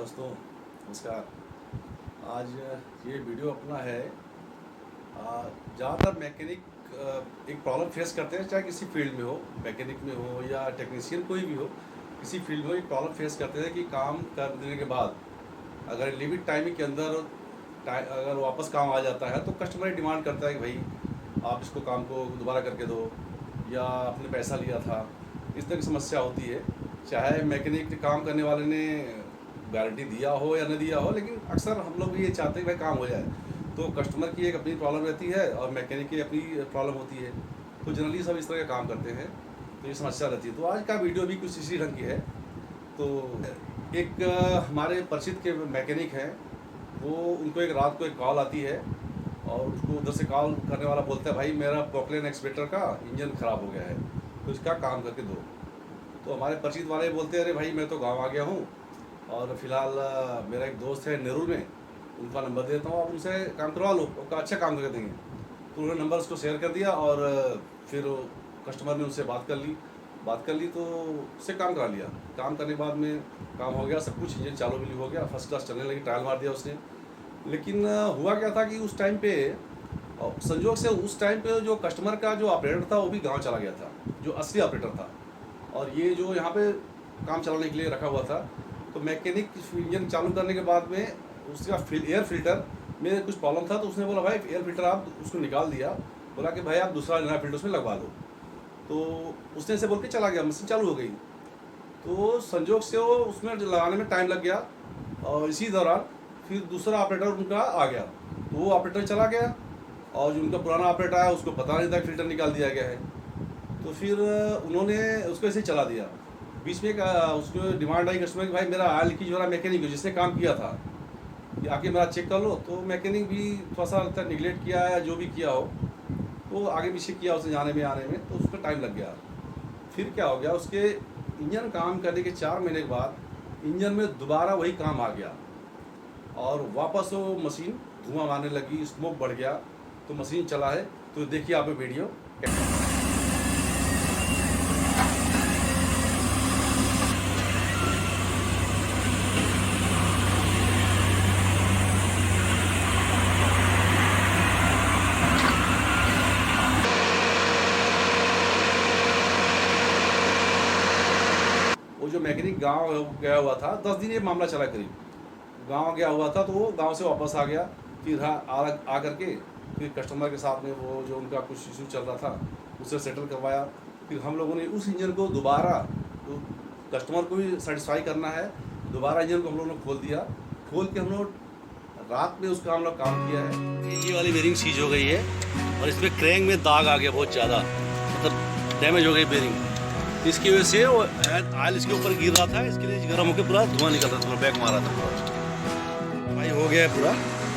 दोस्तों नमस्कार। आज ये वीडियो अपना है। ज़्यादातर मैकेनिक एक प्रॉब्लम फेस करते हैं, चाहे किसी फील्ड में हो, मैकेनिक में हो या टेक्नीशियन कोई भी हो, किसी फील्ड में हो, एक प्रॉब्लम फेस करते हैं कि काम कर देने के बाद अगर लिमिट टाइमिंग के अंदर अगर वापस काम आ जाता है तो कस्टमर डिमांड करता है कि भाई आप इसको काम को दोबारा करके दो या आपने पैसा लिया था। इस तरह की समस्या होती है, चाहे मैकेनिक काम करने वाले ने गारंटी दिया हो या नहीं दिया हो, लेकिन अक्सर हम लोग भी ये चाहते हैं कि भाई काम हो जाए। तो कस्टमर की एक अपनी प्रॉब्लम रहती है और मैकेनिक की अपनी प्रॉब्लम होती है, तो जनरली सब इस तरह का काम करते हैं, तो ये समस्या रहती है। तो आज का वीडियो भी कुछ इसी ढंग की है। तो एक हमारे परिचित के मैकेनिक हैं, वो उनको एक रात को एक कॉल आती है और उसको उधर से कॉल करने वाला बोलता है भाई मेरा पोकलेन एक्सपेक्टर का इंजन ख़राब हो गया है, तो इसका काम करके दो। तो हमारे परिचित वाले बोलते हैं अरे भाई मैं तो गांव आ गया हूँ और फिलहाल मेरा एक दोस्त है नेहरू में, उनका नंबर देता हूँ, आप उनसे काम करवा लो, उनका अच्छा काम करके देंगे। तो उन्होंने नंबर उसको शेयर कर दिया और फिर कस्टमर ने उनसे बात कर ली तो उससे काम करा लिया। काम करने के बाद में काम हो गया, सब कुछ इंजन चालू भी हो गया, फर्स्ट क्लास चलने लगी, ट्रायल मार दिया उसने। लेकिन हुआ क्या था कि उस टाइम पे संजोग से उस टाइम पे जो कस्टमर का जो ऑपरेटर था वो भी गाँव चला गया था, जो असली ऑपरेटर था, और ये जो यहाँ पे काम चलाने के लिए रखा हुआ था। तो मैकेनिक इंजन चालू करने के बाद में उसका एयर फिल्टर में कुछ प्रॉब्लम था, तो उसने बोला भाई एयर फिल्टर आप उसको निकाल दिया, बोला कि भाई आप दूसरा नया फिल्टर उसमें लगवा लो। तो उसने ऐसे बोल के चला गया, मशीन चालू हो गई। तो संजोग से वो उसमें लगाने में टाइम लग गया और इसी दौरान फिर दूसरा ऑपरेटर उनका आ गया, तो वो ऑपरेटर चला गया और जो उनका पुराना ऑपरेटर आया उसको पता नहीं था फिल्टर निकाल दिया गया है। तो फिर उन्होंने उसको ऐसे चला दिया। बीच में उसको डिमांड आई कस्टमर की भाई मेरा ऑयल लीकेज वाला मैकेनिक है जिसने काम किया था कि आके मेरा चेक कर लो। तो मैकेनिक भी थोड़ा सा लगता है निगलेक्ट किया है या जो भी किया हो, तो आगे पीछे किया उसने जाने में आने में, तो उसका टाइम लग गया। फिर क्या हो गया, उसके इंजन काम करने के 4 महीने के बाद इंजन में दोबारा वही काम आ गया और वापस वो मशीन धुआं मारने लगी, स्मोक बढ़ गया, तो मशीन चला है। तो देखिए आप वीडियो। वो जो मैकेनिक गांव गया हुआ था, 10 दिन ये मामला चला, करीब गांव गया हुआ था, तो वो गांव से वापस आ गया। फिर आ करके फिर कस्टमर के साथ में वो जो उनका कुछ इशू चल रहा था उससे सेटल करवाया। फिर हम लोगों ने उस इंजन को दोबारा, तो कस्टमर को भी सेटिस्फाई करना है, दोबारा इंजन को हम लोगों ने खोल दिया। खोल के हम लोग रात में उसका हम लोग काम किया है। ये वाली बेरिंग सीज हो गई है और इसमें क्रैंक में दाग आ गया बहुत ज़्यादा, मतलब डैमेज हो गई बेरिंग। इसकी वजह से वो ऑयल इसके ऊपर गिर रहा था, इसके लिए गर्म होकर पूरा धुआं निकल रहा था, पूरा बैक मारा था पूरा। भाई हो गया है पूरा,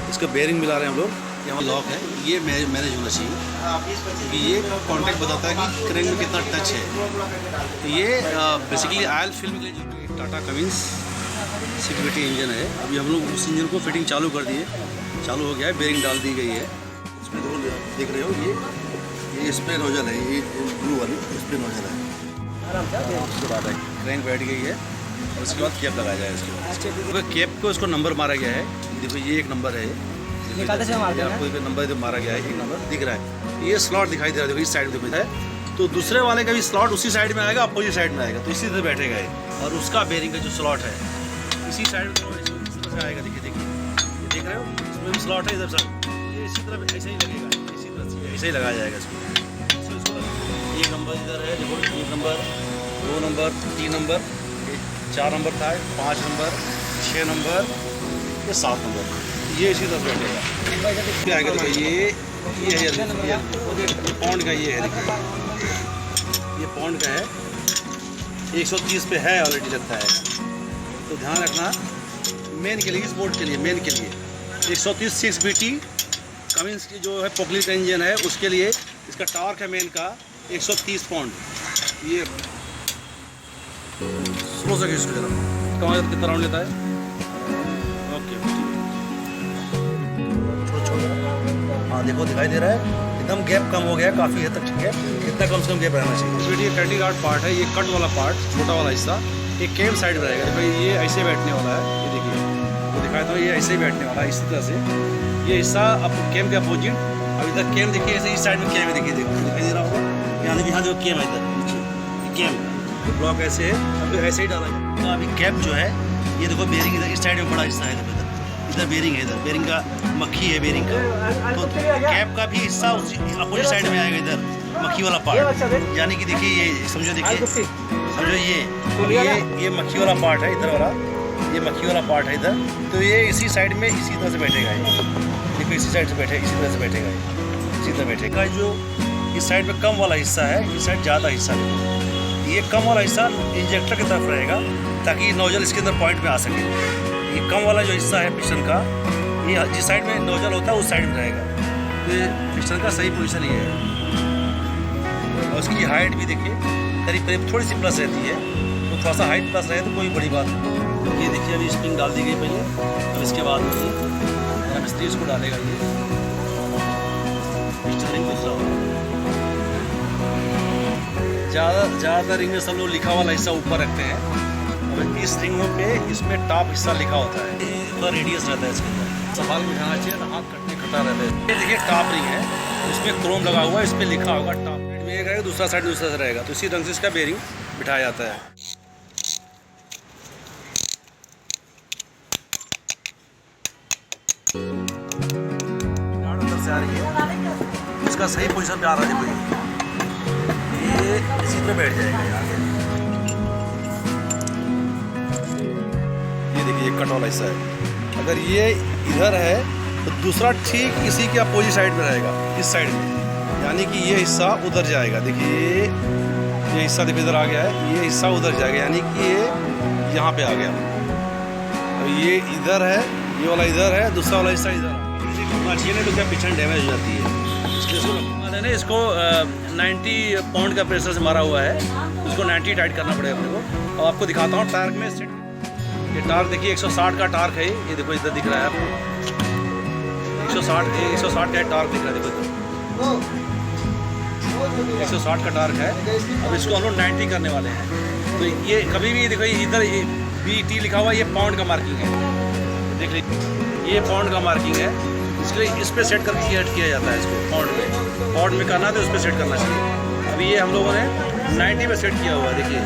इसका बेरिंग मिला रहे हैं हम लोग। यहाँ लॉक है, ये मैनेज होना चाहिए, ये कॉन्टैक्ट बताता है कि क्रैंक में कितना टच है। तो ये बेसिकली ऑयल फिल्म के लिए जो टाटा कमिंस 650 इंजन है, अभी हम लोग उस इंजन को फिटिंग चालू कर दिए, चालू हो गया है, बेरिंग डाल दी गई है। इसमें देख रहे हो ये स्प्रे नोजल है, ये ब्लू वाली स्प्रे नोजल है। उसके बाद क्रैंक बैठ गई है और उसके बाद कैप लगाया जाए। इसके बाद कैप को इसको नंबर मारा गया है, देखो ये एक नंबर है, आपको नंबर मारा गया है, एक नंबर दिख रहा है। ये स्लॉट दिखाई दे रहा है, देखो इस साइड में है, तो दूसरे वाले का भी स्लॉट उसी साइड में आएगा, अपोजिट साइड में आएगा, तो इसी तरह बैठेगा ये। और उसका बेरिंग का जो स्लॉट है इसी साइड से आएगा, देखिए देख रहे हो, इसमें भी स्लॉट है इधर से, ये इसी तरह ऐसे ही लगेगा, इसी तरह से ऐसे ही लगाया जाएगा इसको। एक नंबर इधर है, देखो 1 नंबर, 2 नंबर, 3 नंबर, 4 नंबर था, 5 नंबर, 6 नंबर, ये 7 नंबर, ये इसी तरह बैठेगा। क्या आएगा देखो, ये है पॉन्ड का, ये है देखिए, ये पॉन्ड का है, 130 पे है ऑलरेडी लगता है। तो ध्यान रखना मेन के लिए, इस बोर्ड के लिए, मेन के लिए 130 650 कमिंस की जो है पोकलेन का इंजन है, उसके लिए इसका टॉर्क है मेन का 130 पाउंड। ये स्लो से इसको जरा कहाँ कितना राउंड लेता है। ओके हाँ देखो दिखाई दे रहा है, एकदम गैप कम हो गया काफ़ी हद तक, ठीक है, इतना कम से कम गैप रहना चाहिए। ये 30 गार्ड पार्ट है, ये कट वाला पार्ट, छोटा वाला हिस्सा, एक कैम साइड में रहेगा। देखो ये ऐसे बैठने वाला है, ये देखिए वो दिखाया तो ये ऐसे ही बैठने वाला है इसी तरह से। ये हिस्सा अब कैम के अपोजिट, अब इधर कैम देखिए, ऐसे इस साइड में कैम है, देखिए दिखाई दे रहा होगा यहाँ देखो कैम है इधर नीचे, कैम ब्लॉक ऐसे है, अब ऐसे ही डाला है। अभी कैप जो है ये देखो बेरिंग इधर इस साइड में बड़ा हिस्सा है, इधर बेरिंग है, इधर बेरिंग का मक्खी है बेरिंग का, तो कैप का भी हिस्सा उस अपोजिट साइड में आएगा, इधर मक्खी वाला पार्ट, यानी कि देखिए ये समझो, देखिए समझो ये मक्खी वाला पार्ट है इधर वाला, ये मक्खी वाला पार्ट है इधर, तो ये इसी साइड में इसी तरह से बैठेगा, ये देखो इसी साइड से बैठे, इसी तरह से बैठेगा, इसी तरह बैठेगा। जो इस साइड में कम वाला हिस्सा है, इस साइड ज़्यादा हिस्सा है, ये कम वाला हिस्सा इंजेक्टर की तरफ रहेगा ताकि नोजल इसके अंदर पॉइंट में आ सके। ये कम वाला जो हिस्सा है पिस्टन का, ये जिस साइड में नोजल होता है उस साइड में रहेगा, तो ये पिस्टन का सही पोजीशन ये है। और उसकी हाइट भी देखिए करीब करीब थोड़ी सी प्लस रहती है, तो थोड़ा सा हाइट प्लस रहे तो कोई बड़ी बात नहीं। ये देखिए अभी स्प्रिंग डाल दी गई पहले, अब इसके बाद मेरा मिस्त्री इसको डालेगा, ये पिस्टन रिंग दूसरा होगा। ज़्यादातर रिंग में सब लोग लिखा वाला हिस्सा ऊपर रखते हैं, और इस रिंगों पे इसमें टॉप हिस्सा लिखा होता है, थोड़ा रेडियस रहता है इसके अंदर, संभाल में उठाना चाहिए ना, हाथ कटने खतरा रहता है। ये देखिए टॉप रिंग है, इसमें क्रोम लगा हुआ है, इस पर लिखा होगा टॉप साइड में एक रहेगा, दूसरा साइड दूसरा से रहेगा, तो इसी ढंग से इसका बेरिंग बिठाया जाता है। अंदर से आ रही है, इसका सही पोजीशन पे आ रहा है, देखो ये इसी तरह बैठ जाएगा आगे। ये देखिए कट वाला हिस्सा है, अगर ये इधर है तो दूसरा ठीक इसी के अपोजिट साइड में रहेगा, इस साइड में, यानी कि ये हिस्सा उधर जाएगा। देखिए ये हिस्सा देखिए इधर आ गया है, ये हिस्सा उधर जाएगा, यानी कि ये यहाँ पे आ गया। तो ये इधर है, ये वाला इधर है, दूसरा वाला हिस्सा इधर घूमना चाहिए, नहीं तो क्या पिछड़ डैमेज हो जाती है। इसलिए इसको 90 पाउंड का प्रेशर से मारा हुआ है, उसको 90 टाइट करना पड़ेगा अपने को। और आपको दिखाता हूँ टार्क में सेट, ये टार्क देखिए 160 का टार्क है, ये देखो इधर दिख रहा है आपको 160 का टार्क दिख रहा है, देखो इधर 160 का टार्क है। अब इसको हम लोग 90 करने वाले हैं, तो ये कभी भी देखो इधर BT लिखा हुआ, ये पाउंड का मार्किंग है, देख लीजिए ये पाउंड का मार्किंग है, इसलिए इस पर सेट करके किया जाता है इसको। पाउंड में करना है तो उस पर सेट करना चाहिए। अभी ये हम लोगों ने 90 पे सेट किया हुआ है, देखिए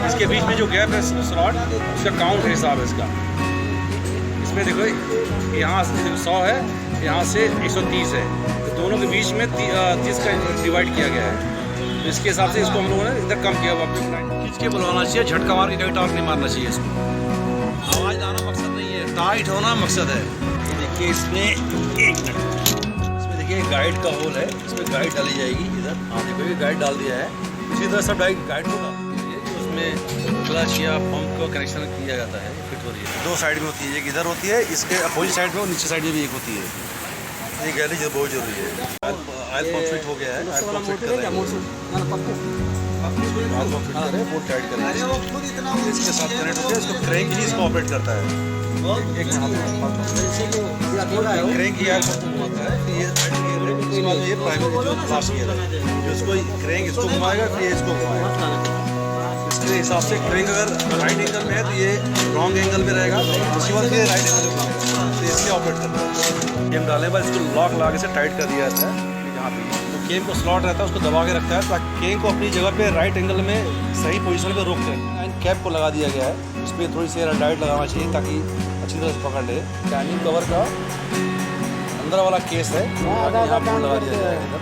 इसके बीच में जो गैप है स्लॉट, उसका काउंट है, हिसाब है इसका। इसमें देखो यहाँ से 100 है, यहाँ से 130 है, तो दोनों के बीच में 30 का डिवाइड किया गया है, तो इसके हिसाब से इसको हम लोगों ने इधर कम किया हुआ। खींच के बुलवाना चाहिए, झटका मार के कभी टार्क नहीं मारना चाहिए इसको। आवाज़ लाना मकसद नहीं है, टाइट होना मकसद है। देखिए इसमें देखिए गाइड का होल है, इसमें गाइड डाली जाएगी इधर। हाँ देखो ये गाइड डाल दिया है, इसी तरह सब गाइड होगा, उसमें क्लच या पंप का कनेक्शन किया जाता है, फिट हो रही है। दो साइड में होती है, एक इधर होती है, इसके अपोजिट साइड में और नीचे साइड में भी एक होती है। ये गैली जो बहुत जरूरी है। ऑयल पंप फिट हो गया है, ऑयल पंप फिट कर रहे हैं, बहुत टाइट कर रहे हैं, इसके साथ कनेक्ट होता है, इसको क्रैंक ही इसको ऑपरेट करता है। एक क्रैंक ही ऑयल पंप होता है, ये प्राइमरी जो क्लास गियर है, जो इसको क्रैंक इसको घुमाएगा, फिर इसको घुमाएगा। इसके हिसाब से क्रैंक अगर राइट एंगल में है तो ये रॉन्ग एंगल में रहेगा, उसके बाद ये राइट एंगल में घुमाएगा, तो इससे ऑपरेट करता है। केम डालने के बाद इसको लॉक लगा से टाइट कर दिया जाता है यहाँ पे, तो केम को स्लॉट रहता है उसको दबा के रखता है ताकि केम को अपनी जगह पे राइट एंगल में सही पोजीशन पे रोक ले। एंड कैप को लगा दिया गया है, इसमें थोड़ी सी टाइट लगाना चाहिए ताकि अच्छी तरह से पकड़ ले। टाइमिंग कवर का अंदर वाला केस है, यहाँ पर लगा दिया जाएगा इधर,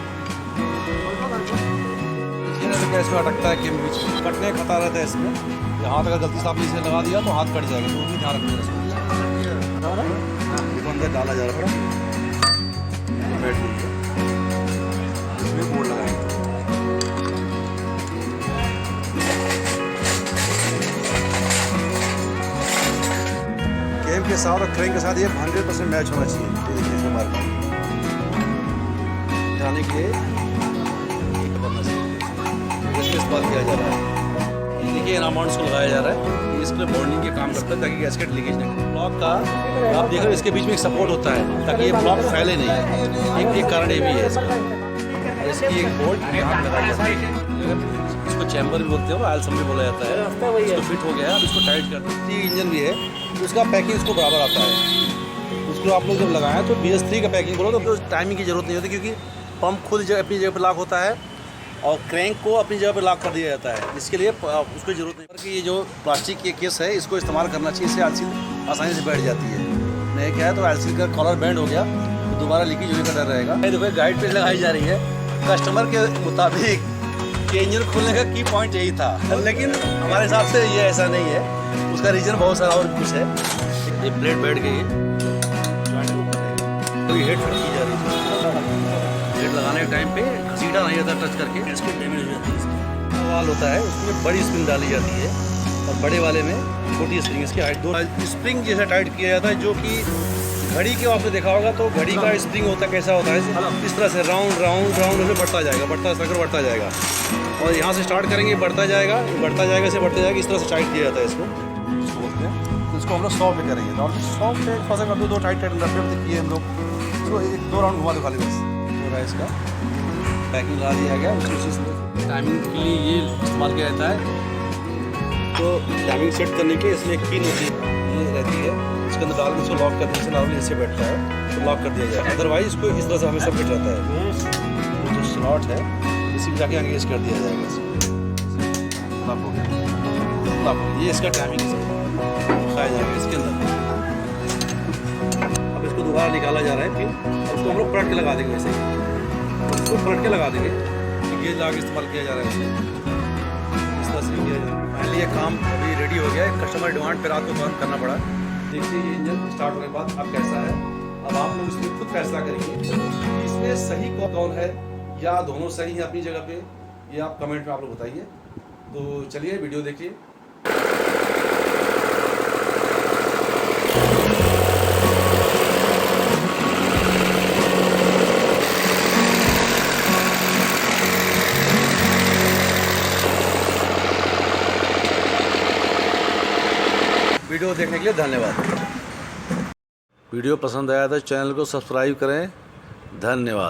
इसमें इसमें अटकता है केम बीच में, कटने का खतरा रहता है इसमें। हाथ अगर गलती से आपने इसे लगा दिया तो हाथ कट जाएगा, तो भी ध्यान रखना इसमें। अंदर डाला जा रहा है, बैठ गया, इसमें बोर्ड लगाएंगे। केम के साथ और क्रैंक के साथ ये 100% मैच होना चाहिए। ये देखिए इसमें मार जाने के लिए इस्तेमाल किया जा रहा है। देखिए इन अमाउंट्स को लगाया जा रहा है, इस पर बॉन्डिंग के काम करता है ताकि गैसकेट लीकेज नहीं। ब्लॉक का आप देख रहे हो इसके बीच में एक सपोर्ट होता है ताकि ये ब्लॉक फैले नहीं, एक कारण ये भी है इसका। इसकी एक बोल्ट यहाँ लगाई जाती है, इसको इसको चैम्बर भी बोलते हो, एल्सम भी बोला जाता है। रास्ता वही है। इसको फिट हो गया है, अब इसको टाइट कर दो। ये इंजन भी है, उसका पैकिंग इसको बराबर आता है। उसको आप लोग जब लगाएं तो BS3 का पैकिंग बोलो तो टाइमिंग की ज़रूरत नहीं होती, क्योंकि पंप खुद अपनी जगह पर लॉक होता है और क्रैंक को अपनी जगह पर लॉक कर दिया जाता है। इसके लिए उसको ज़रूरत नहीं कि ये जो प्लास्टिक के केस है इसको इस्तेमाल करना चाहिए, इससे एलसील आसानी से बैठ जाती है। नहीं क्या है तो एलसील का कॉलर बैंड हो गया तो दोबारा लीकेज होने का डर रहेगा। ये देखो गाइड पे लगाई जा रही है कस्टमर के मुताबिक कि इंजन खोलने का की पॉइंट यही था, लेकिन हमारे हिसाब से ये ऐसा नहीं है, उसका रीज़न बहुत सारा और कुछ है। ये प्लेट बैठ गई है तो ये हेड फिट की जा रही है। हेड लगाने के टाइम पे घसीटा नहीं जाता टच करके, स्क्रीन डैमेज हो जाती है। वाल होता है उसमें बड़ी स्प्रिंग डाली जाती है और बड़े वाले में छोटी स्प्रिंग। इसकी हाइट 2 स्प्रिंग जैसा टाइट किया जाता है, जो कि घड़ी के आपने देखा होगा तो घड़ी का स्प्रिंग होता है कैसा होता है, इस तरह से राउंड राउंड राउंड में बढ़ता जाएगा, बढ़ता सर्कल बढ़ता जाएगा और यहाँ से स्टार्ट करेंगे बढ़ता जाएगा इसे बढ़ता जाएगा। इस तरह से टाइट किया जाता है इसको बोलते हैं। तो इसको हम लोग 100 पे करेंगे तो 100 पे फंसा कर दो टाइट रफेट किए हम लोग। इसको 1-2 राउंड घुमा दो खाली बस, पूरा इसका पैकिंग ला दिया गया। उसकी चीज़ टाइमिंग के लिए ये इस्तेमाल किया जाता है। तो टाइमिंग सेट करने के इसमें एक पिन होती है, ये रहती है, इसके अंदर डाल के इसको लॉक करने से नॉर्मली इससे बैठता है तो लॉक कर दिया जाए, अदरवाइज इसको इस तरह से हमेशा फिट रहता है। जो स्लॉट है इसी में जाके एंगेज कर दिया जाएगा। इसको लॉक हो गया, लॉक। ये इसका टाइमिंग दिखाया जाएगा इसके अंदर। अब इसको दोबारा निकाला जा रहा है, फिर उसको हम लोग पलट के लगा देंगे वैसे ही, उसको पलट के लगा देंगे। गेज लगा के इस्तेमाल किया जा रहा है इस तरह से किया जा रहा है। फाइनली ये काम अभी रेडी हो गया है, कस्टमर डिमांड पर रात को काम करना पड़ा। देखिए ये इंजन स्टार्ट होने के बाद अब कैसा है। अब आप लोग इसमें खुद फैसला करेंगे कि इसमें सही कौन है या दोनों सही हैं अपनी जगह पे, ये आप कमेंट में आप लोग बताइए। तो चलिए वीडियो देखिए। वीडियो देखने के लिए धन्यवाद। वीडियो पसंद आया तो चैनल को सब्सक्राइब करें। धन्यवाद।